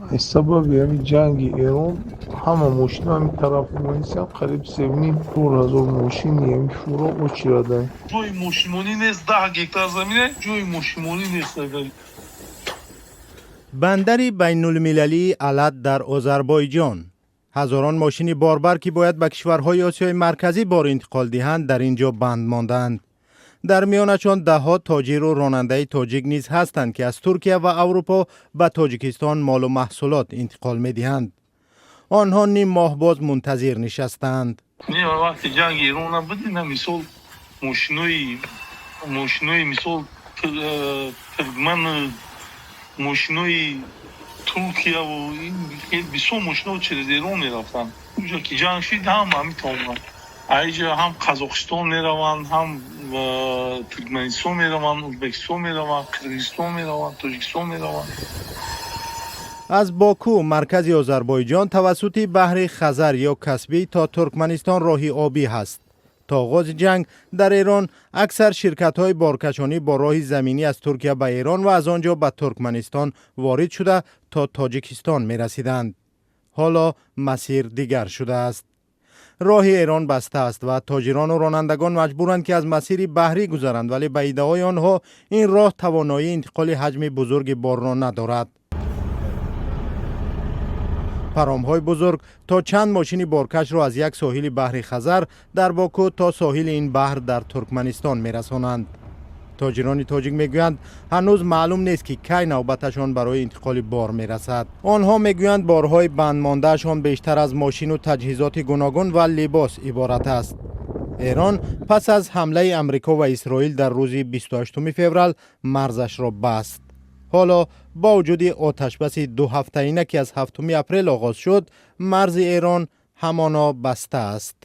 السبب يعني جنگ إيران همه ماشین همین طرف وایسن قریب 7,000 ماشین یعنی شورا очередь. جوی مشیمونی نیست 10 گکتار زمینه جوی مشیمونی نیست. بندر بین المللی الات در آذربایجان. هزاران ماشین باربر که باید به کشورهای آسیای مرکزی بار انتقال دهند در اینجا بند ماندند. در میانشان ده ها تاجر و راننده تاجیک نیز هستند که از ترکیه و اروپا به تاجیکستان مال و محصولات انتقال می دهند. آنها نیم ماه باز منتظر نشستند. نه وقتی جنگ ایران بود نه مثال ماشینای مثال ترکمن ماشینای ترکیه و این خیلی بسیار ماشینا چرا ایران میرفتن. اونجا که جنگ شد هم میتونن اینجا هم قزاقستان میروند هم ترکمنستان میروند ازبکستان میروند قرقیزستان میروند تاجیکستان میروند. از باکو مرکز آذربایجان توسط بحر خزر یا کسپی تا ترکمنستان راهی آبی هست. تا آغاز جنگ در ایران اکثر شرکت‌های بارکشانی با راه زمینی از ترکیه به ایران و از آنجا به ترکمنستان وارد شده تا تاجیکستان می رسیدند. حالا مسیر دیگر شده است. راه ایران بسته است و تاجران و رانندگان مجبورند که از مسیر بحری گذرند، ولی به ادعای آنها این راه توانایی انتقال حجم بزرگ بار را ندارد. پرام‌های بزرگ تا چند ماشین بارکش را از یک ساحل بحر خزر در باکو تا ساحل این بحر در ترکمنستان می‌رسانند. تاجران تاجیک میگویند هنوز معلوم نیست که کی نوبتشان برای انتقال بار میرسد. آنها میگویند بارهای بند ماندهشان بیشتر از ماشین و تجهیزات گوناگون و لباس عبارت است. ایران پس از حمله امریکا و اسرائیل در روز 28 فوریه مرزش را بست. حالا با وجود آتشبس 2 هفته‌ای که از 7 اپریل آغاز شد، مرز ایران همانا بسته است.